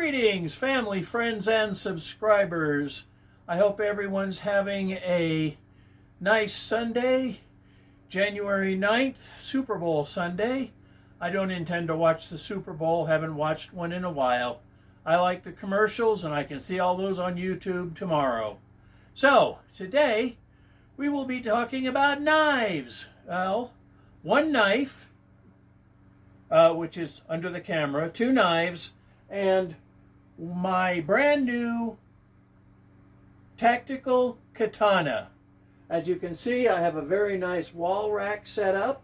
Greetings, family, friends, and subscribers. I hope everyone's having a nice Sunday, January 9th, Super Bowl Sunday. I don't intend to watch the Super Bowl, haven't watched one in a while. I like the commercials, and I can see all those on YouTube tomorrow. So, today, we will be talking about knives. Well, one knife, which is under the camera, two knives, and my brand new tactical katana. As you can see, I have a very nice wall rack set up.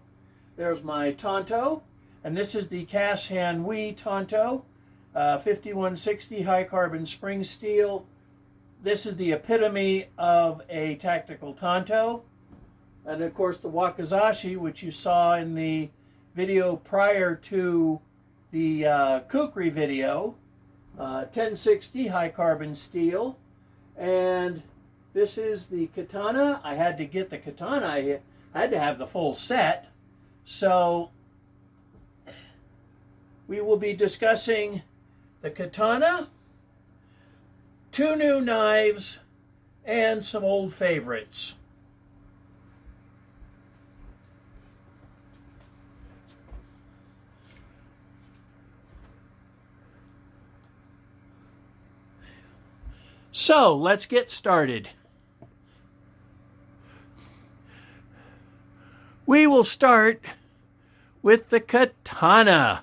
There's my Tonto, and this is the cast hand xvid Tonto, 5160 high carbon spring steel. This is the epitome of a tactical Tonto. And of course the Wakizashi, which you saw in the video prior to the kukri video, 1060 high carbon steel. And this is the katana. I had to get the katana. I had to have the full set. So we will be discussing the katana, two new knives, and some old favorites. So, let's get started. We will start with the katana.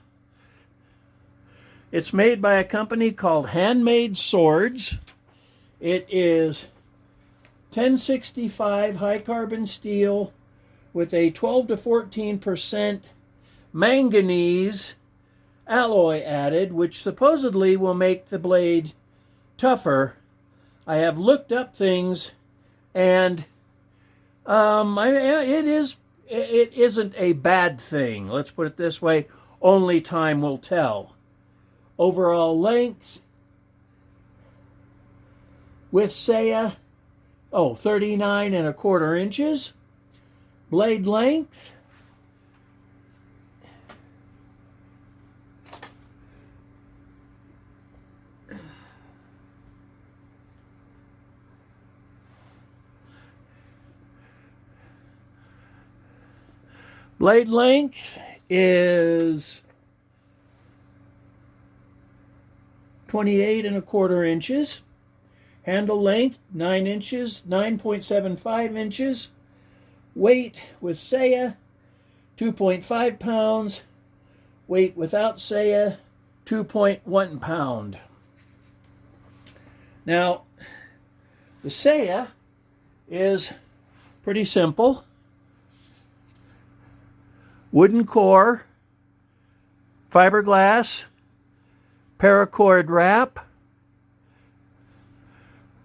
It's made by a company called Handmade Swords. It is 1065 high carbon steel with a 12 to 14% manganese alloy added, which supposedly will make the blade tougher. I have looked up things, and it isn't a bad thing. Let's put it this way. Only time will tell. Overall length with saya, 39.25 inches. Blade length, is 28.25 inches. Handle length, 9 inches, 9.75 inches. Weight with saya, 2.5 pounds. Weight without saya, 2.1 pound. Now, the saya is pretty simple. Wooden core, fiberglass, paracord wrap.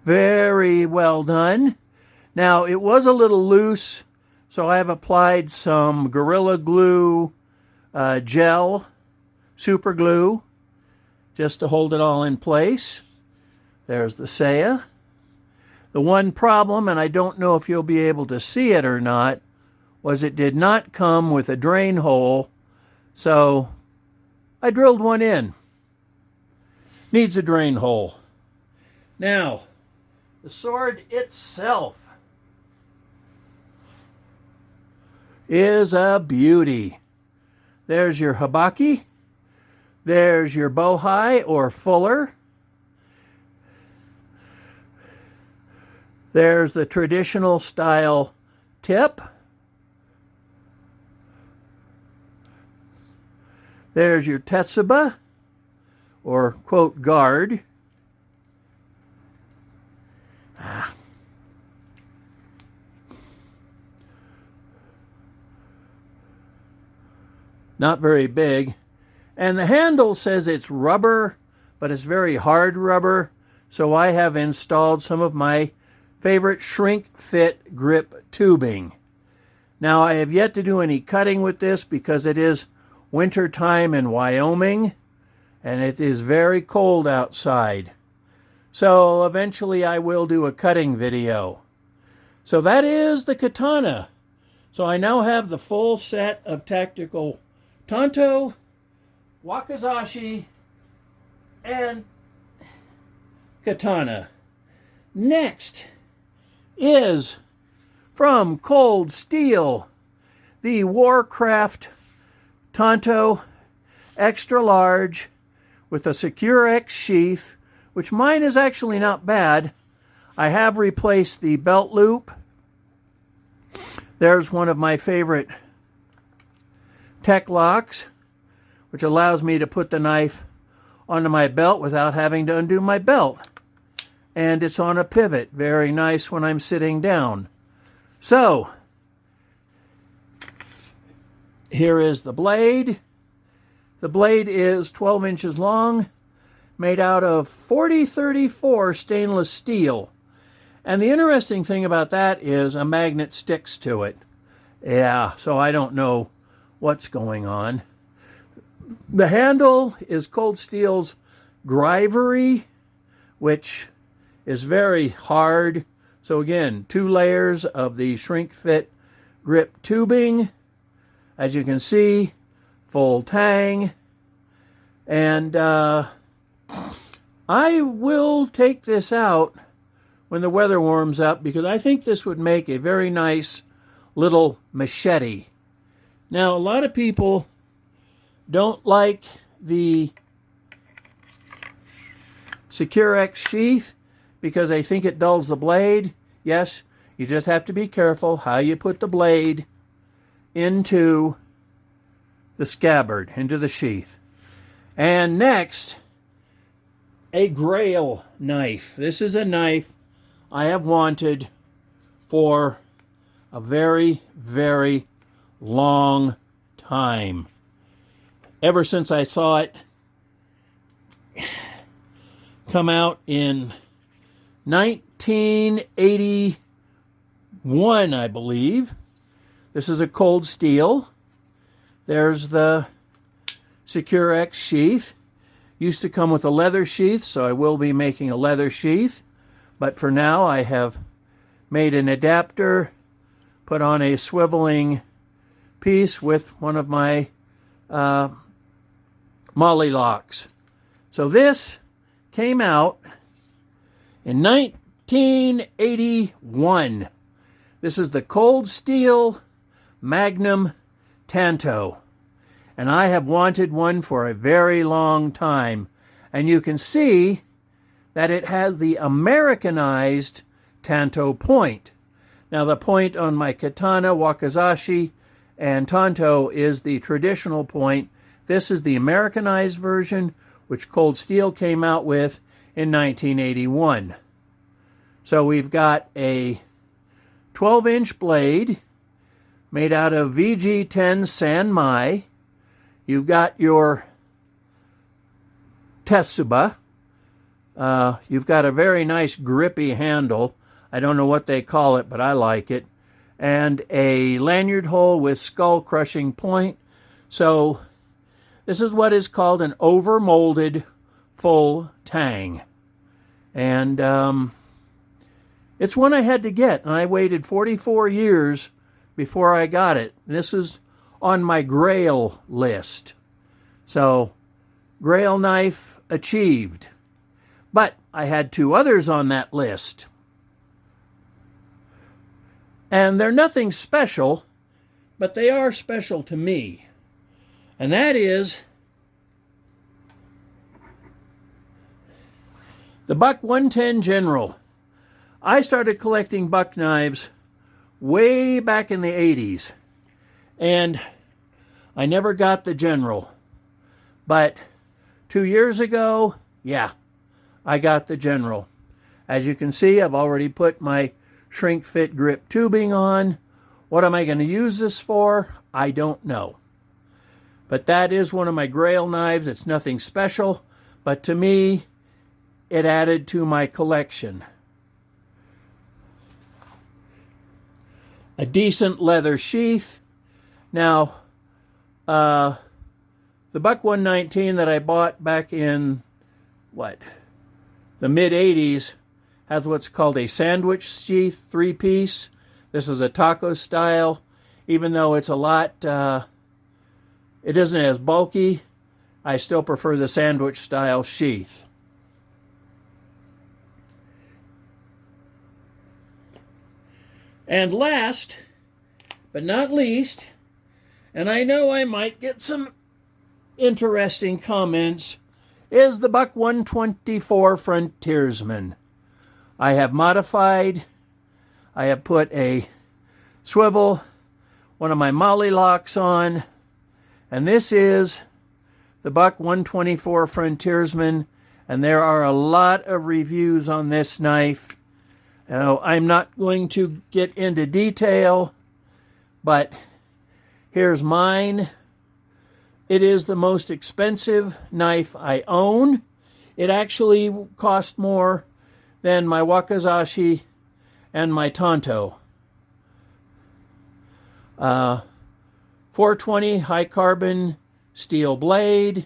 Very well done. Now, it was a little loose, so I have applied some Gorilla Glue gel, super glue, just to hold it all in place. There's the saya. The one problem, and I don't know if you'll be able to see it or not, was it did not come with a drain hole, so I drilled one in. Needs a drain hole. Now, the sword itself is a beauty. There's your habaki. There's your bohai or fuller. There's the traditional style tip. There's your tetsuba, or quote, guard. Not very big. And the handle says it's rubber, but it's very hard rubber. So I have installed some of my favorite shrink fit grip tubing. Now, I have yet to do any cutting with this because it is winter time in Wyoming, and it is very cold outside. So eventually I will do a cutting video. So that is the katana. So I now have the full set of tactical Tonto, Wakizashi, and katana. Next is from Cold Steel, the Warcraft Tonto Extra Large with a Secure X sheath, which mine is actually not bad. I have replaced the belt loop. There's one of my favorite tech locks, which allows me to put the knife onto my belt without having to undo my belt. And it's on a pivot. Very nice when I'm sitting down. So, here is the blade. The blade is 12 inches long, made out of 4034 stainless steel. And the interesting thing about that is a magnet sticks to it. Yeah, so I don't know what's going on. The handle is Cold Steel's Grivery, which is very hard. So again, 2 layers of the shrink fit grip tubing. As you can see, full tang. And I will take this out when the weather warms up, because I think this would make a very nice little machete. Now, a lot of people don't like the Secure X sheath because they think it dulls the blade. Yes, you just have to be careful how you put the blade into the scabbard, into the sheath. And next, a Grail knife. This is a knife I have wanted for a very, very long time. Ever since I saw it come out in 1981, I believe. This is a Cold Steel. There's the Secure X sheath. Used to come with a leather sheath, so I will be making a leather sheath. But for now, I have made an adapter, put on a swiveling piece with one of my molly locks. So this came out in 1981. This is the Cold Steel Magnum Tanto. And I have wanted one for a very long time. And you can see that it has the Americanized Tanto point. Now the point on my katana, wakizashi, and Tonto is the traditional point. This is the Americanized version, which Cold Steel came out with in 1981. So we've got a 12-inch blade made out of VG10 Sanmai. You've got your Tetsuba. You've got a very nice grippy handle. I don't know what they call it, but I like it. And a lanyard hole with skull-crushing point. So this is what is called an over-molded full tang. And it's one I had to get, and I waited 44 years before I got it. This is on my Grail list. So, Grail knife achieved. But I had 2 others on that list. And they're nothing special, but they are special to me. And that is the Buck 110 General. I started collecting buck knives way back in the 80s. And I never got the General. But 2 years ago, yeah, I got the General. As you can see, I've already put my shrink fit grip tubing on. What am I going to use this for? I don't know. But that is one of my Grail knives. It's nothing special, but to me, it added to my collection. A decent leather sheath. Now, the Buck 119 that I bought back in, the mid-80s, has what's called a sandwich sheath 3-piece. This is a taco style. Even though it's a lot, it isn't as bulky, I still prefer the sandwich style sheath. And last, but not least, and I know I might get some interesting comments, is the Buck 124 Frontiersman. I have modified, I have put a swivel, one of my molly locks on, and this is the Buck 124 Frontiersman, and there are a lot of reviews on this knife. Now, I'm not going to get into detail, but here's mine. It is the most expensive knife I own. It actually cost more than my Wakizashi and my Tonto. 420 high carbon steel blade,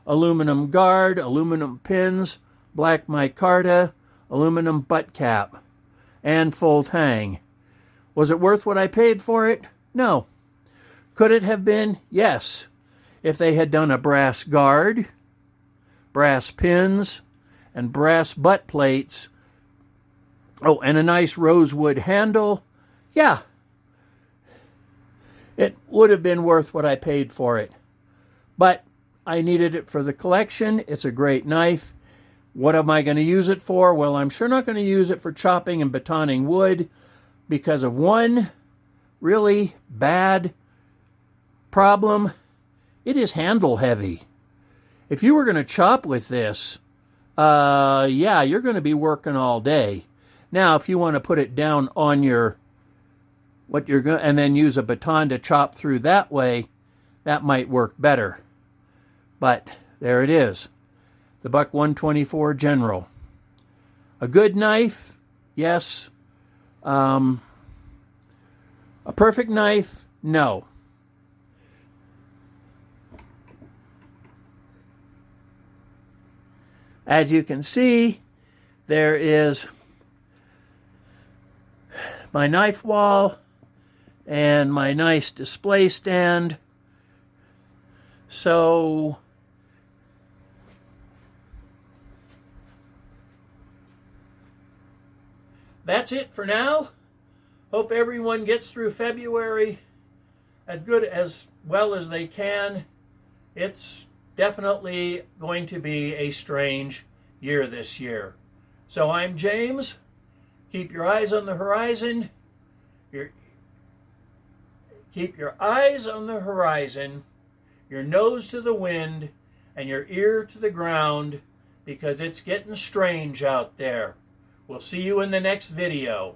aluminum guard, aluminum pins, black micarta, aluminum butt cap, and full tang. Was it worth what I paid for it? No. Could it have been? Yes. If they had done a brass guard, brass pins, and brass butt plates, oh, and a nice rosewood handle, yeah, it would have been worth what I paid for it. But I needed it for the collection. It's a great knife. What am I going to use it for? Well, I'm sure not going to use it for chopping and batoning wood because of one really bad problem. It is handle heavy. If you were going to chop with this, yeah, you're going to be working all day. Now, if you want to put it down on your, and then use a baton to chop through that way, that might work better. But there it is. The Buck 124 General. A good knife, yes. A perfect knife, no. As you can see, there is my knife wall and my nice display stand. So that's it for now. Hope everyone gets through February as well as they can. It's definitely going to be a strange year this year. So I'm James. Keep your eyes on the horizon. Keep your eyes on the horizon, your nose to the wind, and your ear to the ground, because it's getting strange out there. We'll see you in the next video.